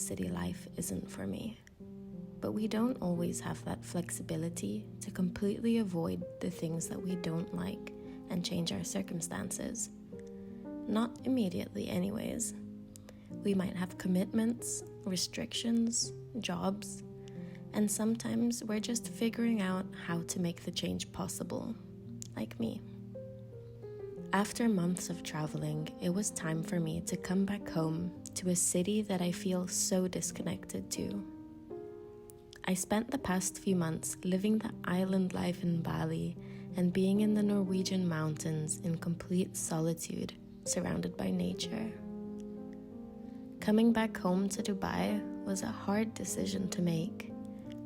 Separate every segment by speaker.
Speaker 1: city life isn't for me. But we don't always have that flexibility to completely avoid the things that we don't like and change our circumstances. Not immediately anyways. We might have commitments, restrictions, jobs, and sometimes we're just figuring out how to make the change possible, like me. After months of traveling, it was time for me to come back home to a city that I feel so disconnected to. I spent the past few months living the island life in Bali and being in the Norwegian mountains in complete solitude, surrounded by nature. Coming back home to Dubai was a hard decision to make,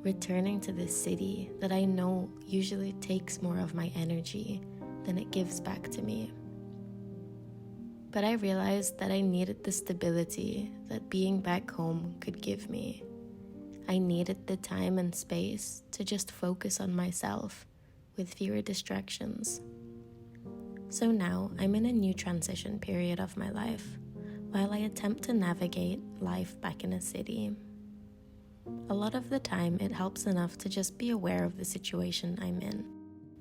Speaker 1: returning to this city that I know usually takes more of my energy than it gives back to me. But I realized that I needed the stability that being back home could give me. I needed the time and space to just focus on myself with fewer distractions. So now I'm in a new transition period of my life while I attempt to navigate life back in a city. A lot of the time it helps enough to just be aware of the situation I'm in.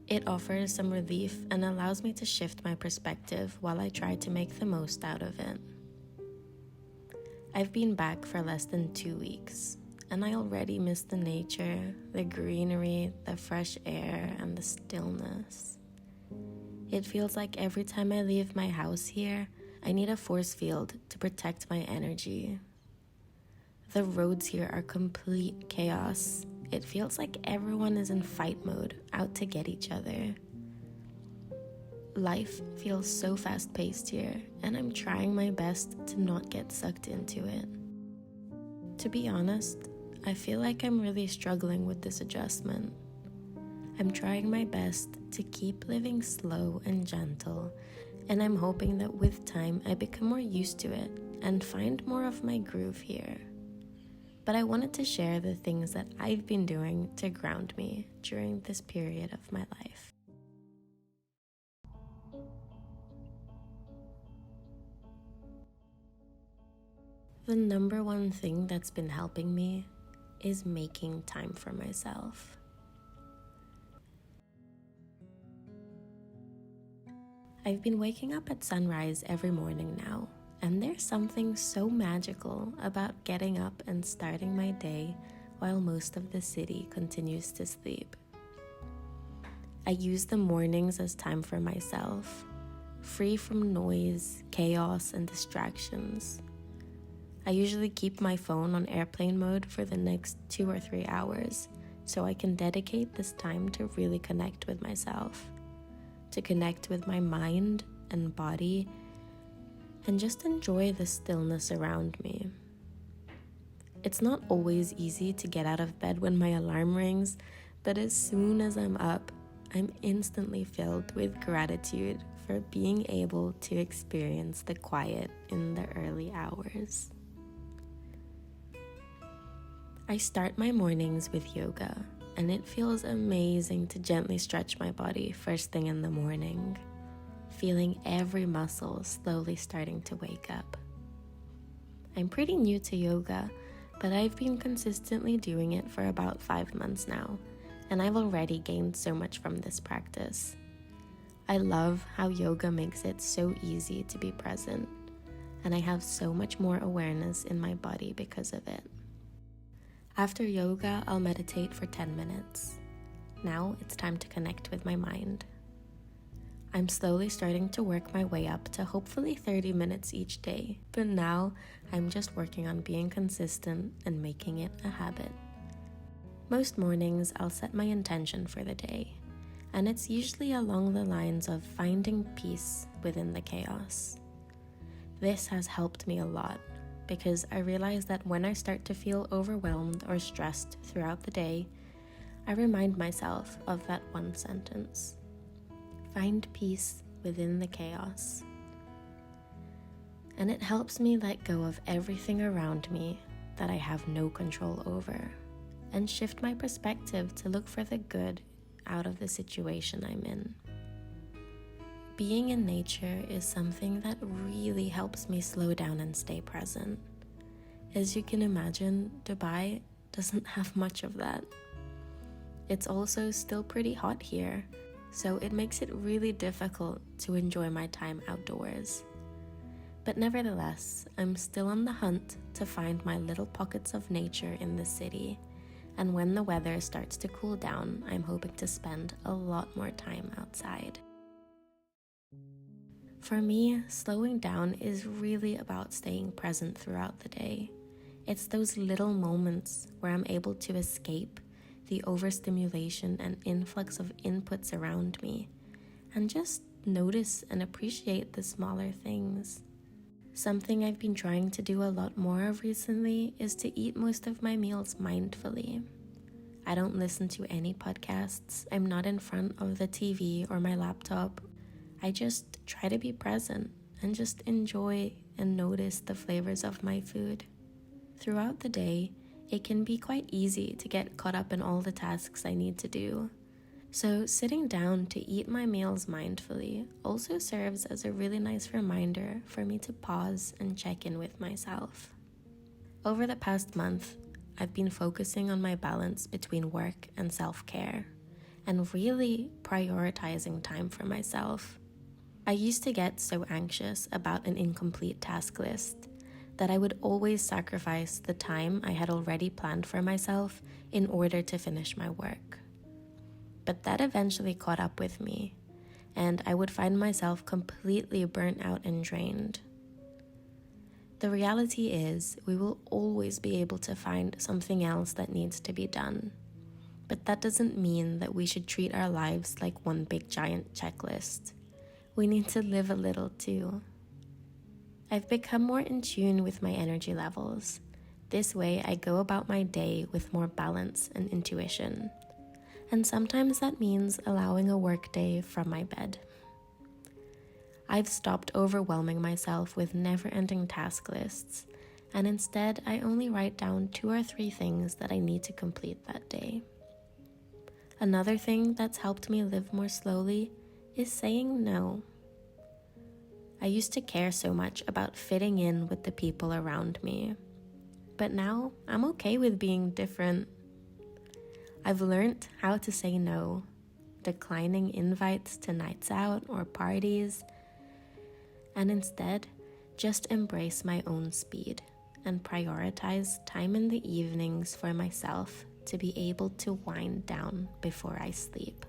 Speaker 1: It offers some relief and allows me to shift my perspective while I try to make the most out of it. I've been back for less than 2 weeks, and I already miss the nature, the greenery, the fresh air, and the stillness. It feels like every time I leave my house here, I need a force field to protect my energy. The roads here are complete chaos. It feels like everyone is in fight mode, out to get each other. Life feels so fast-paced here, and I'm trying my best to not get sucked into it. To be honest, I feel like I'm really struggling with this adjustment. I'm trying my best to keep living slow and gentle, and I'm hoping that with time I become more used to it and find more of my groove here. But I wanted to share the things that I've been doing to ground me during this period of my life. The number one thing that's been helping me is making time for myself. I've been waking up at sunrise every morning now, and there's something so magical about getting up and starting my day while most of the city continues to sleep. I use the mornings as time for myself, free from noise, chaos, and distractions. I usually keep my phone on airplane mode for the next 2 or 3 hours so I can dedicate this time to really connect with myself, to connect with my mind and body, and just enjoy the stillness around me. It's not always easy to get out of bed when my alarm rings, but as soon as I'm up, I'm instantly filled with gratitude for being able to experience the quiet in the early hours. I start my mornings with yoga, and it feels amazing to gently stretch my body first thing in the morning, feeling every muscle slowly starting to wake up. I'm pretty new to yoga, but I've been consistently doing it for about 5 months now, and I've already gained so much from this practice. I love how yoga makes it so easy to be present, and I have so much more awareness in my body because of it. After yoga, I'll meditate for 10 minutes. Now it's time to connect with my mind. I'm slowly starting to work my way up to hopefully 30 minutes each day, but now I'm just working on being consistent and making it a habit. Most mornings, I'll set my intention for the day, and it's usually along the lines of finding peace within the chaos. This has helped me a lot, because I realize that when I start to feel overwhelmed or stressed throughout the day, I remind myself of that one sentence: find peace within the chaos. And it helps me let go of everything around me that I have no control over, and shift my perspective to look for the good out of the situation I'm in. Being in nature is something that really helps me slow down and stay present. As you can imagine, Dubai doesn't have much of that. It's also still pretty hot here, so it makes it really difficult to enjoy my time outdoors. But nevertheless, I'm still on the hunt to find my little pockets of nature in the city, and when the weather starts to cool down, I'm hoping to spend a lot more time outside. For me, slowing down is really about staying present throughout the day. It's those little moments where I'm able to escape the overstimulation and influx of inputs around me, and just notice and appreciate the smaller things. Something I've been trying to do a lot more of recently is to eat most of my meals mindfully. I don't listen to any podcasts, I'm not in front of the TV or my laptop. I just try to be present and just enjoy and notice the flavors of my food. Throughout the day, it can be quite easy to get caught up in all the tasks I need to do. So sitting down to eat my meals mindfully also serves as a really nice reminder for me to pause and check in with myself. Over the past month, I've been focusing on my balance between work and self-care, and really prioritizing time for myself. I used to get so anxious about an incomplete task list that I would always sacrifice the time I had already planned for myself in order to finish my work. But that eventually caught up with me, and I would find myself completely burnt out and drained. The reality is, we will always be able to find something else that needs to be done. But that doesn't mean that we should treat our lives like one big giant checklist. We need to live a little too. I've become more in tune with my energy levels. This way, I go about my day with more balance and intuition. And sometimes that means allowing a work day from my bed. I've stopped overwhelming myself with never-ending task lists, and instead I only write down 2 or 3 things that I need to complete that day. Another thing that's helped me live more slowly is saying no. I used to care so much about fitting in with the people around me, but now I'm okay with being different. I've learned how to say no, declining invites to nights out or parties, and instead just embrace my own speed and prioritize time in the evenings for myself to be able to wind down before I sleep.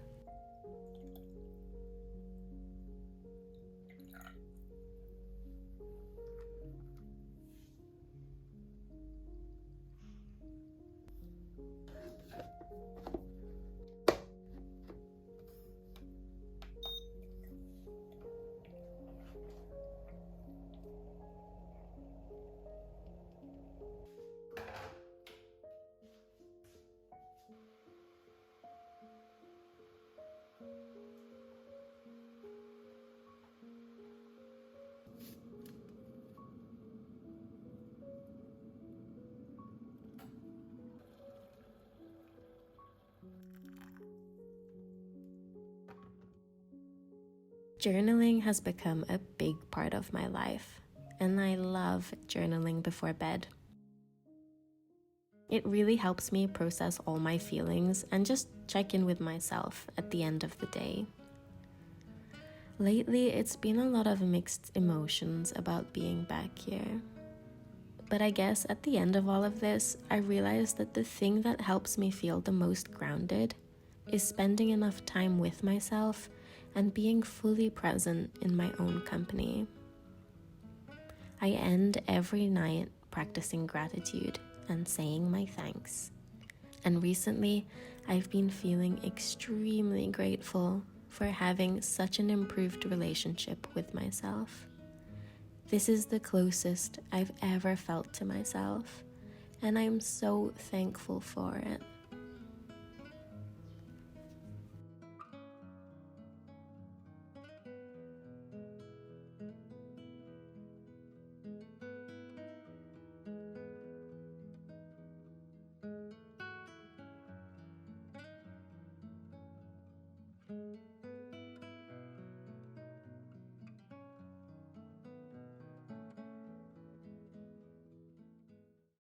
Speaker 1: Journaling has become a big part of my life, and I love journaling before bed. It really helps me process all my feelings and just check in with myself at the end of the day. Lately, it's been a lot of mixed emotions about being back here. But I guess at the end of all of this, I realized that the thing that helps me feel the most grounded is spending enough time with myself and being fully present in my own company. I end every night practicing gratitude and saying my thanks. And recently, I've been feeling extremely grateful for having such an improved relationship with myself. This is the closest I've ever felt to myself, and I'm so thankful for it.